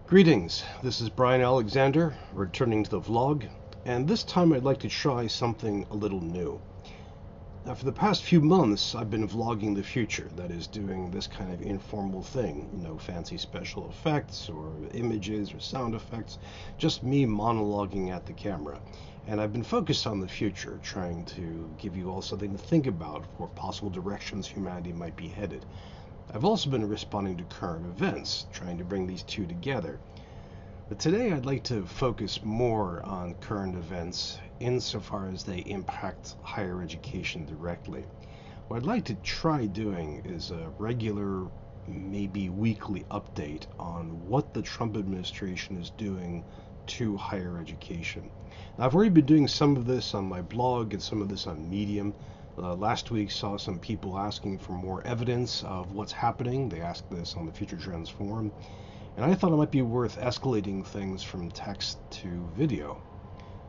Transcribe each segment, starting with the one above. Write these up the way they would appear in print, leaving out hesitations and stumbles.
Greetings, this is Brian Alexander, returning to the vlog, and this time I'd like to try something a little new. Now, for the past few months, I've been vlogging the future, that is, doing this kind of informal thing. No fancy special effects, or images, or sound effects, just me monologuing at the camera. And I've been focused on the future, trying to give you all something to think about for possible directions humanity might be headed. I've also been responding to current events, trying to bring these two together. But today I'd like to focus more on current events insofar as they impact higher education directly. What I'd like to try doing is a regular, maybe weekly update on what the Trump administration is doing to higher education. Now, I've already been doing some of this on my blog and some of this on Medium. Last week saw some people asking for more evidence of what's happening. They asked this on the Future Trends forum, and I thought it might be worth escalating things from text to video.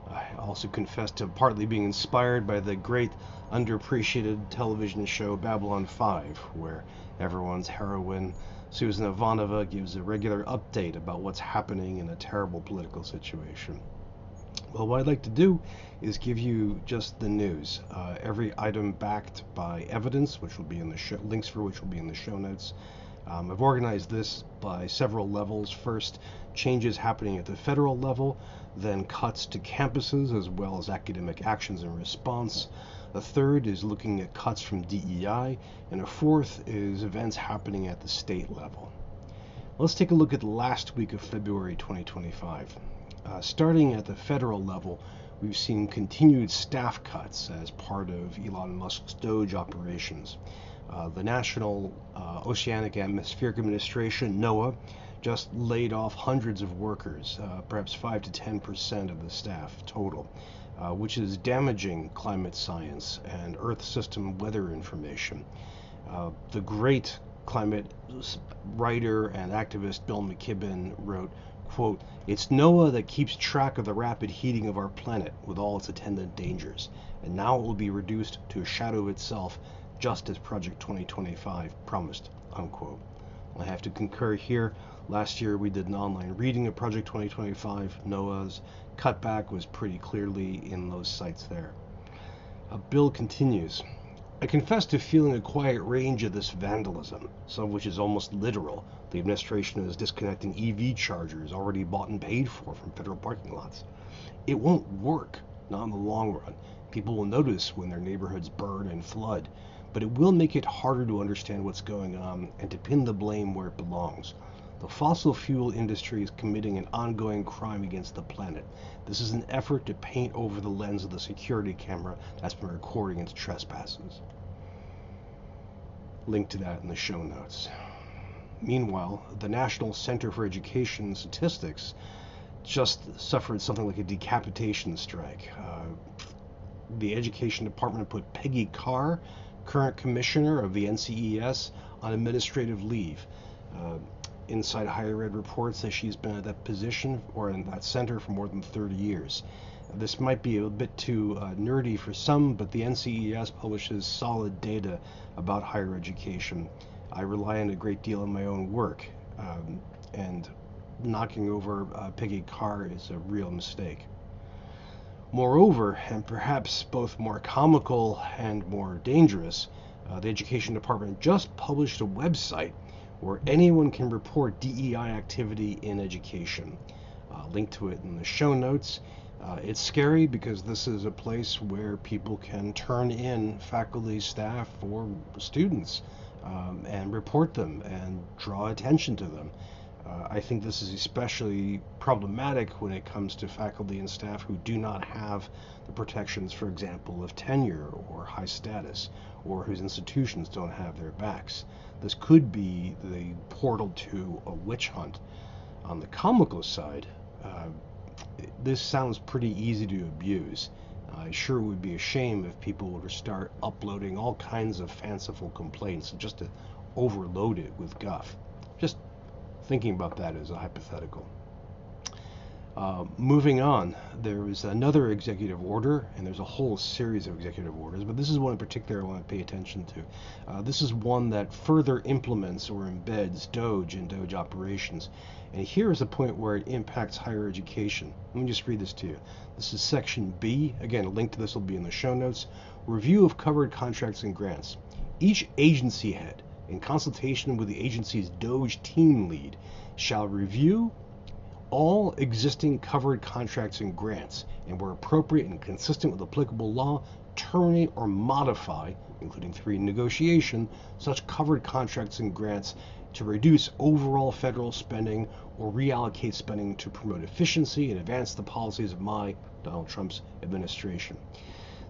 I also confess to partly being inspired by the great underappreciated television show Babylon 5, where everyone's heroine, Susan Ivanova, gives a regular update about what's happening in a terrible political situation. Well, what I'd like to do is give you just the news. Every item backed by evidence, which will be in the links for which will be in the show notes. I've organized this by several levels. First, changes happening at the federal level, then cuts to campuses as well as academic actions in response. A third is looking at cuts from DEI, and a fourth is events happening at the state level. Let's take a look at the last week of February 2025. Starting at the federal level, we've seen continued staff cuts as part of Elon Musk's DOGE operations. The National Oceanic Atmospheric Administration, NOAA, just laid off hundreds of workers, perhaps 5 to 10% of the staff total, which is damaging climate science and Earth system weather information. The great climate writer and activist Bill McKibben wrote, quote, "It's NOAA that keeps track of the rapid heating of our planet with all its attendant dangers, and now it will be reduced to a shadow of itself, just as Project 2025 promised," unquote. I have to concur here. Last year we did an online reading of Project 2025. NOAA's cutback was pretty clearly in those sites there. Bill continues, "I confess to feeling a quiet range of this vandalism, some of which is almost literal. The administration is disconnecting EV chargers already bought and paid for from federal parking lots. It won't work, not in the long run. People will notice when their neighborhoods burn and flood, but it will make it harder to understand what's going on and to pin the blame where it belongs. The fossil fuel industry is committing an ongoing crime against the planet. This is an effort to paint over the lens of the security camera that's been recording its trespasses." Link to that in the show notes. Meanwhile, the National Center for Education Statistics just suffered something like a decapitation strike. The Education Department put Peggy Carr, current commissioner of the NCES, on administrative leave. Inside Higher Ed reports that she's been at that position or in that center for more than 30 years. This might be a bit too nerdy for some, but the NCES publishes solid data about higher education. I rely on a great deal in my own work, and knocking over Peggy Carr is a real mistake. Moreover, and perhaps both more comical and more dangerous, the Education Department just published a website where anyone can report DEI activity in education. Link to it in the show notes. It's scary because this is a place where people can turn in faculty, staff, or students and report them and draw attention to them. I think this is especially problematic when it comes to faculty and staff who do not have the protections, for example, of tenure or high status, or whose institutions don't have their backs. This could be the portal to a witch hunt. On the comical side, this sounds pretty easy to abuse. I sure would be ashamed if people were to start uploading all kinds of fanciful complaints just to overload it with guff. Just thinking about that as a hypothetical. Moving on, there is another executive order, and there's a whole series of executive orders, but this is one in particular I want to pay attention to. This is one that further implements or embeds DOGE and DOGE operations. And here is the point where it impacts higher education. Let me just read this to you. This is Section B. Again, a link to this will be in the show notes. Review of covered contracts and grants. Each agency head, in consultation with the agency's DOGE team lead, shall review all existing covered contracts and grants, and where appropriate and consistent with applicable law, terminate or modify, including through renegotiation, such covered contracts and grants to reduce overall federal spending or reallocate spending to promote efficiency and advance the policies of Donald Trump's administration.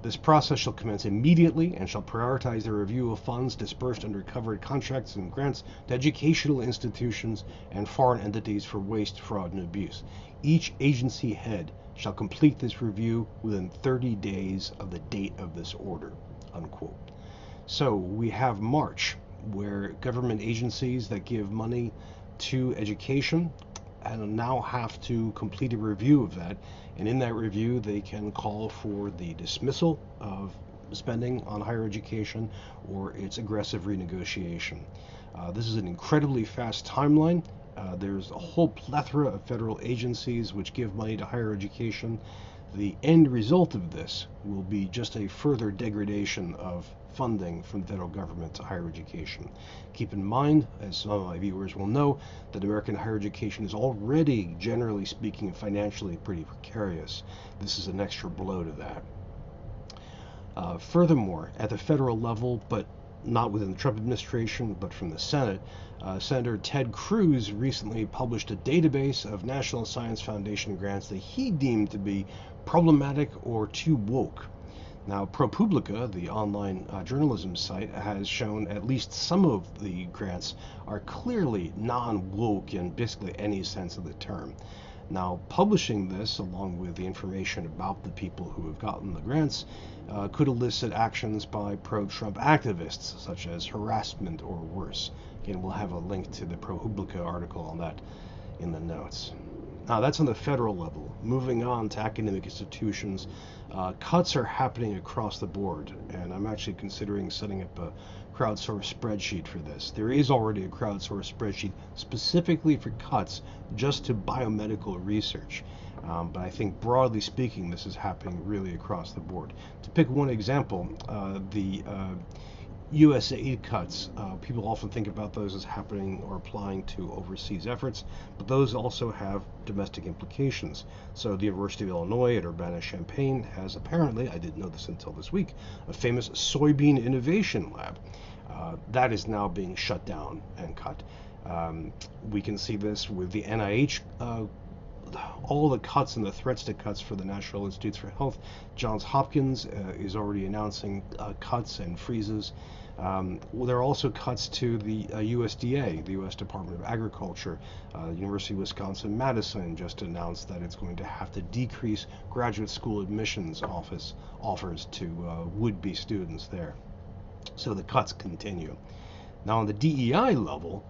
This process shall commence immediately and shall prioritize the review of funds dispersed under covered contracts and grants to educational institutions and foreign entities for waste, fraud, and abuse. Each agency head shall complete this review within 30 days of the date of this order, unquote. So we have March, where government agencies that give money to education and now have to complete a review of that, and in that review they can call for the dismissal of spending on higher education or its aggressive renegotiation. This is an incredibly fast timeline. There's a whole plethora of federal agencies which give money to higher education. The end result of this will be just a further degradation of funding from the federal government to higher education. Keep in mind, as some of my viewers will know, that American higher education is already, generally speaking, financially pretty precarious. This is an extra blow to that. Furthermore, at the federal level, but not within the Trump administration, but from the Senate, Senator Ted Cruz recently published a database of National Science Foundation grants that he deemed to be problematic or too woke. Now, ProPublica, the online journalism site, has shown at least some of the grants are clearly non-woke in basically any sense of the term. Now, publishing this, along with the information about the people who have gotten the grants, could elicit actions by pro-Trump activists, such as harassment or worse. Again, we'll have a link to the ProPublica article on that in the notes. Now, that's on the federal level. Moving on to academic institutions, cuts are happening across the board, and I'm actually considering setting up a crowdsourced spreadsheet for this. There is already a crowdsourced spreadsheet specifically for cuts just to biomedical research. But I think broadly speaking, this is happening really across the board. To pick one example, the USAID cuts, people often think about those as happening or applying to overseas efforts, but those also have domestic implications. So the University of Illinois at Urbana-Champaign has apparently, I didn't know this until this week, a famous soybean innovation lab. That is now being shut down and cut. We can see this with the NIH, all the cuts and the threats to cuts for the National Institutes for Health. Johns Hopkins is already announcing cuts and freezes. There are also cuts to the USDA, the U.S. Department of Agriculture. University of Wisconsin-Madison just announced that it's going to have to decrease graduate school admissions offers to would-be students there. So the cuts continue. Now on the DEI level,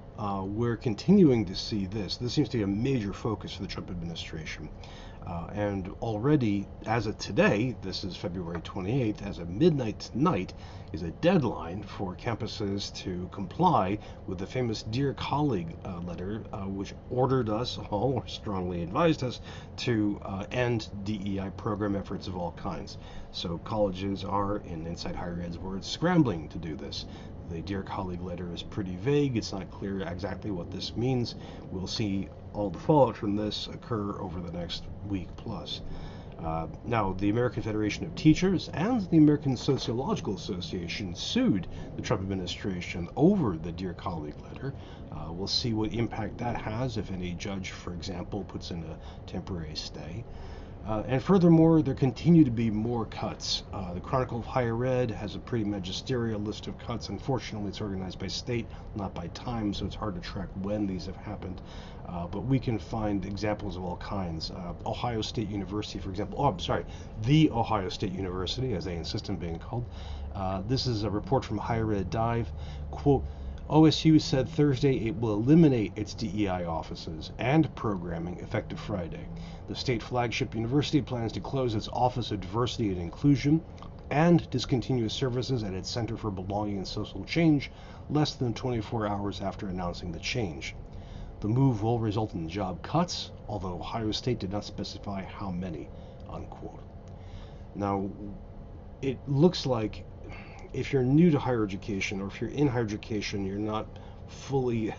we're continuing to see this. This seems to be a major focus for the Trump administration. And already, as of today, this is February 28th, as of midnight tonight, is a deadline for campuses to comply with the famous Dear Colleague letter, which ordered us all, or strongly advised us, to end DEI program efforts of all kinds. So colleges are, in Inside Higher Ed's words, scrambling to do this. The Dear Colleague letter is pretty vague. It's not clear exactly what this means. We'll see all the fallout from this occur over the next week plus. Now, the American Federation of Teachers and the American Sociological Association sued the Trump administration over the Dear Colleague letter. We'll see what impact that has if any judge, for example, puts in a temporary stay. And furthermore, there continue to be more cuts. The Chronicle of Higher Ed has a pretty magisterial list of cuts. Unfortunately, it's organized by state, not by time, so it's hard to track when these have happened. But we can find examples of all kinds. Ohio State University, for example. The Ohio State University, as they insist on being called. This is a report from Higher Ed Dive. Quote, OSU said Thursday it will eliminate its DEI offices and programming effective Friday. The state flagship university plans to close its Office of Diversity and Inclusion and discontinue services at its Center for Belonging and Social Change less than 24 hours after announcing the change. The move will result in job cuts, although Ohio State did not specify how many, unquote. Now, it looks like if you're new to higher education, or if you're in higher education, you're not fully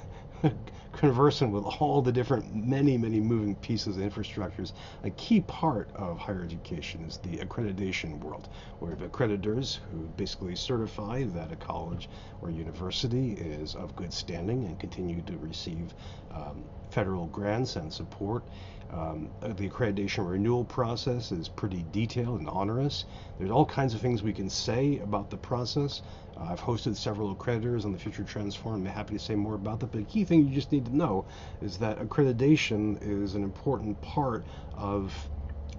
conversant with all the different many moving pieces and infrastructures. A key part of higher education is the accreditation world, where we have accreditors who basically certify that a college or university is of good standing and continue to receive federal grants and support. The accreditation renewal process is pretty detailed and onerous. There's all kinds of things we can say about the process. I've hosted several accreditors on the Future Trends Forum. I'm happy to say more about that. But the key thing you just need to know is that accreditation is an important part of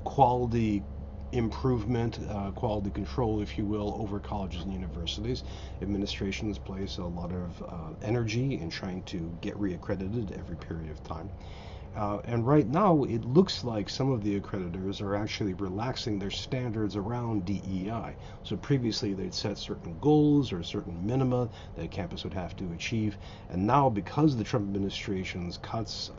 quality improvement, quality control, if you will, over colleges and universities. Administrations place a lot of energy in trying to get reaccredited every period of time. And right now, it looks like some of the accreditors are actually relaxing their standards around DEI. So previously, they'd set certain goals or certain minima that a campus would have to achieve. And now, because of the Trump administration's cuts,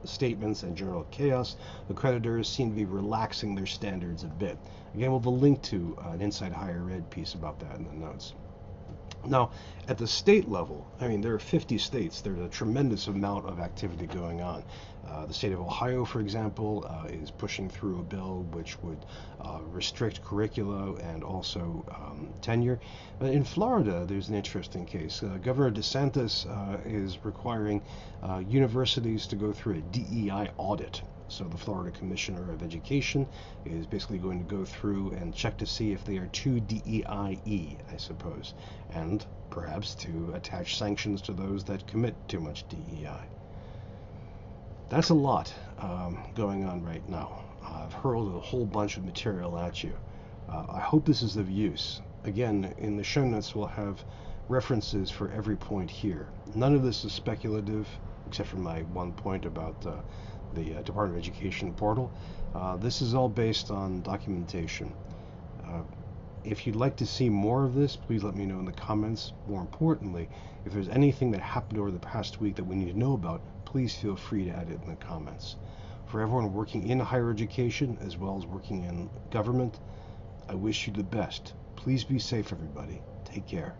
statements, and general chaos, accreditors seem to be relaxing their standards a bit. Again, we'll have a link to an Inside Higher Ed piece about that in the notes. Now, at the state level, I mean, there are 50 states. There's a tremendous amount of activity going on. The state of Ohio, for example, is pushing through a bill which would restrict curricula and also tenure. But in Florida, there's an interesting case. Governor DeSantis is requiring universities to go through a DEI audit. So the Florida Commissioner of Education is basically going to go through and check to see if they are too DEI-y, I suppose, and perhaps to attach sanctions to those that commit too much DEI. That's a lot going on right now. I've hurled a whole bunch of material at you. I hope this is of use. Again, in the show notes we'll have references for every point here. None of this is speculative, except for my one point about the Department of Education portal. This is all based on documentation. If you'd like to see more of this, please let me know in the comments. More importantly, if there's anything that happened over the past week that we need to know about, please feel free to add it in the comments. For everyone working in higher education as well as working in government, I wish you the best. Please be safe, everybody. Take care.